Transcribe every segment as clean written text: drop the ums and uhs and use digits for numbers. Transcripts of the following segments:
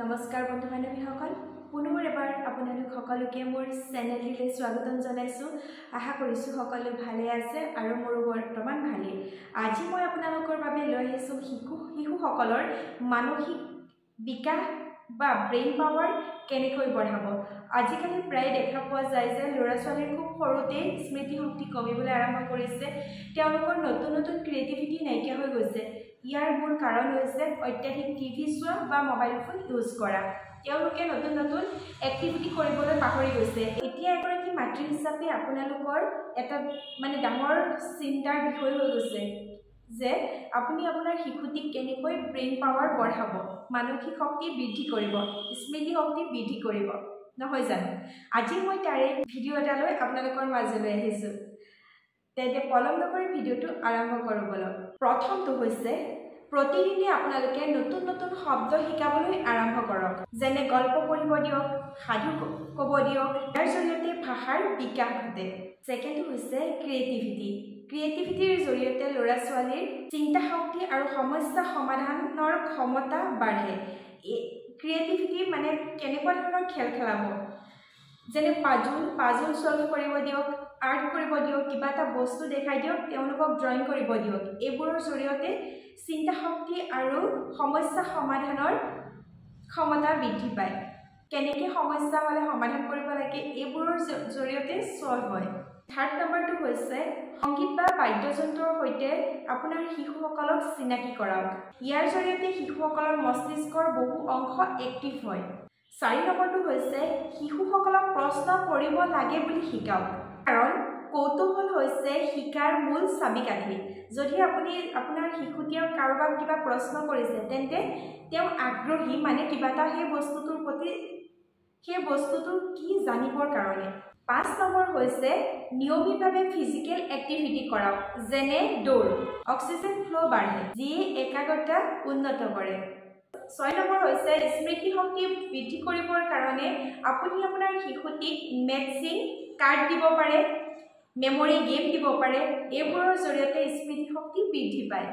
নমস্কাৰ বন্ধু বান্ধৱীসকল, পুনৰ এবাৰ আপোনালোক সকলোকে মোৰ চেনেললৈ স্বাগতম জনাইছোঁ। আশা কৰিছোঁ সকলো ভালে আছে আৰু মোৰ বৰ্তমান ভালেই। আজি মই আপোনালোকৰ বাবে লৈ আহিছোঁ শিশুসকলৰ মানসিক বিকাশ বা ব্ৰেইন পাৱাৰ কেনেকৈ বঢ়াব। আজিকালি প্ৰায় দেখা পোৱা যায় যে ল'ৰা ছোৱালীৰ খুব সৰুতে স্মৃতিশক্তি কমিবলৈ আৰম্ভ কৰিছে। তেওঁলোকৰ নতুন নতুন ক্ৰিয়েটিভিটি নাইকিয়া হৈ গৈছে। ইয়াৰ মূল কাৰণ হৈছে অত্যাধিক টিভি চোৱা বা মোবাইল ফোন ইউজ কৰা। তেওঁলোকে নতুন নতুন এক্টিভিটি কৰিবলৈ পাহৰি গৈছে। এতিয়া এগৰাকী মাতৃ হিচাপে আপোনালোকৰ এটা ডাঙৰ চিন্তাৰ বিষয় হৈ গৈছে যে আপুনি আপোনাৰ শিশুটিক কেনেকৈ ব্ৰেইন পাৱাৰ বঢ়াব, মানসিক শক্তি বৃদ্ধি কৰিব, স্মৃতি শক্তি বৃদ্ধি কৰিব, নহয় জানো? আজি মই তাৰে ভিডিঅ' এটা লৈ আপোনালোকৰ মাজলৈ আহিছোঁ। তেন্তে পলম নকৰি ভিডিঅ'টো আৰম্ভ কৰোঁ বলক। প্ৰথমটো হৈছে প্ৰতিদিনে আপোনালোকে নতুন নতুন শব্দ শিকাবলৈ আৰম্ভ কৰক। যেনে গল্প পঢ়িব দিয়ক, সাধু ক'ব দিয়ক। ইয়াৰ জৰিয়তে ভাষাৰ বিকাশ ঘটে। ছেকেণ্ডটো হৈছে ক্ৰিয়েটিভিটিৰ জৰিয়তে ল'ৰা ছোৱালীৰ চিন্তা শক্তি আৰু সমস্যা সমাধানৰ ক্ষমতা বাঢ়ে। ক্ৰিয়েটিভিটি কেনেকুৱা ধৰণৰ খেল খেলাব, যেনে পাজুল ছল্ভ কৰিব দিয়ক, আৰ্ট কৰিব দিয়ক, কিবা এটা বস্তু দেখাই দিয়ক, তেওঁলোকক ড্ৰয়িং কৰিব দিয়ক। এইবোৰৰ জৰিয়তে চিন্তা শক্তি আৰু সমস্যা সমাধানৰ ক্ষমতা বৃদ্ধি পায়। কেনেকৈ সমস্যা হ'লে সমাধান কৰিব লাগে এইবোৰৰ জৰিয়তে ছল্ভ হয়। থাৰ্ড নম্বৰটো হৈছে সংগীত বা বাদ্যযন্ত্ৰৰ সৈতে আপোনাৰ শিশুসকলক চিনাকি কৰাওক। ইয়াৰ জৰিয়তে শিশুসকলৰ মস্তিষ্কৰ বহু অংশ এক্টিভ হয়। 4 নম্বৰটো হৈছে শিশুসকলক প্ৰশ্ন কৰিব লাগে বুলি শিকাওক। কাৰণ কৌতূহল হৈছে শিকাৰ মূল চাবিকাঠি। যদি আপুনি আপোনাৰ শিশুটিক কাৰোবাক কিবা প্ৰশ্ন কৰিছে, তেন্তে তেওঁ আগ্ৰহী কিবা এটা সেই বস্তুটোৰ প্ৰতি, সেই বস্তুটো কি জানিবৰ কাৰণে। 5 নম্বৰ হৈছে নিয়মিতভাৱে ফিজিকেল এক্টিভিটি কৰাওক, যেনে দৌৰ। অক্সিজেন ফ্ল' বাঢ়ে, যিয়ে একাগ্ৰতা উন্নত কৰে। 6 নম্বৰ হৈছে স্মৃতি শক্তি বৃদ্ধি কৰিবৰ কাৰণে আপুনি আপোনাৰ শিশুটিক মেথছিং কাৰ্ড দিব পাৰে, মেমৰি গেম দিব পাৰে। এইবোৰৰ জৰিয়তে স্মৃতি শক্তি বৃদ্ধি পায়।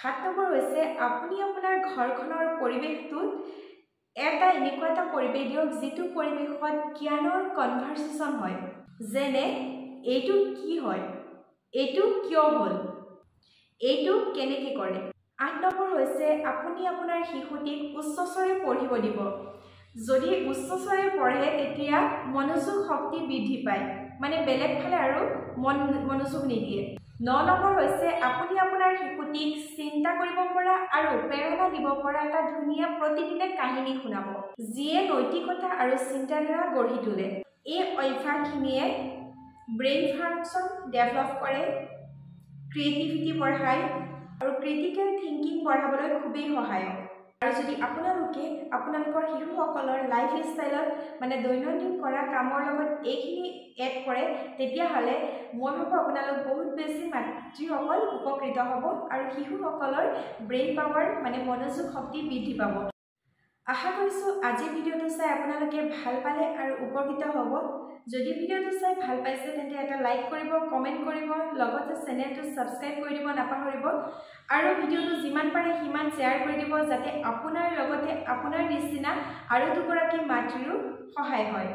7 নম্বৰ হৈছে আপুনি আপোনাৰ ঘৰখনৰ পৰিৱেশটোত এনেকুৱা এটা পৰিৱেশ দিয়ক যিটো পৰিৱেশত জ্ঞানৰ কনভাৰ্চেশ্যন হয়। যেনে এইটো কি হয়, এইটো কিয় হ'ল, এইটো কেনেকৈ কৰে। 8 নম্বৰ হৈছে আপুনি আপোনাৰ শিশুটিক উচ্চস্বৰে পঢ়িব দিব। যদি উচ্চস্বৰে পঢ়ে তেতিয়া মনোযোগ শক্তি বৃদ্ধি পায়, বেলেগ ফালে আৰু মনোযোগ নিদিয়ে। 9 নম্বৰ হৈছে আপুনি আপোনাৰ শিশুটিক চিন্তা কৰিব পৰা আৰু প্ৰেৰণা দিব পৰা এটা ধুনীয়া প্ৰতিদিনে কাহিনী শুনাব, যিয়ে নৈতিকতা আৰু চিন্তাধাৰা গঢ়ি তোলে। এই অভ্যাসখিনিয়ে ব্ৰেইন ফাংচন ডেভেলপ কৰে, ক্ৰিয়েটিভিটি বঢ়ায় আৰু ক্ৰিটিকেল থিংকিং বঢ়াবলৈ খুবেই সহায়ক। আৰু যদি আপোনালোকে আপোনালোকৰ শিশুসকলৰ লাইফ ষ্টাইলত দৈনন্দিন কৰা কামৰ লগত এইখিনি এড কৰে, তেতিয়াহ'লে মই ভাবোঁ আপোনালোক বহুত বেছি মাতৃসকল উপকৃত হ'ব আৰু শিশুসকলৰ ব্ৰেইন পাৱাৰ মনোযোগ শক্তি বৃদ্ধি পাব। আশা কৰিছোঁ আজিৰ ভিডিঅ'টো চাই আপোনালোকে ভাল পালে আৰু উপকৃত হ'ব। যদি ভিডিঅ'টো চাই ভাল পাইছে তেন্তে এটা লাইক কৰিব, কমেণ্ট কৰিব, লগতে চেনেলটো ছাবস্ক্ৰাইব কৰি দিব নাপাহৰিব। আৰু ভিডিঅ'টো যিমান পাৰে সিমান শ্বেয়াৰ কৰি দিব, যাতে আপোনাৰ লগতে আপোনাৰ নিচিনা আৰু দুগৰাকী মাতৃৰো সহায় হয়।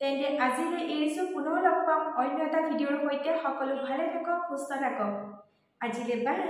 তেন্তে আজিলৈ এৰিছোঁ, পুনৰ লগ পাম অন্য এটা ভিডিঅ'ৰ সৈতে। সকলো ভালে থাকক, সুস্থ থাকক। আজিলৈ বাই।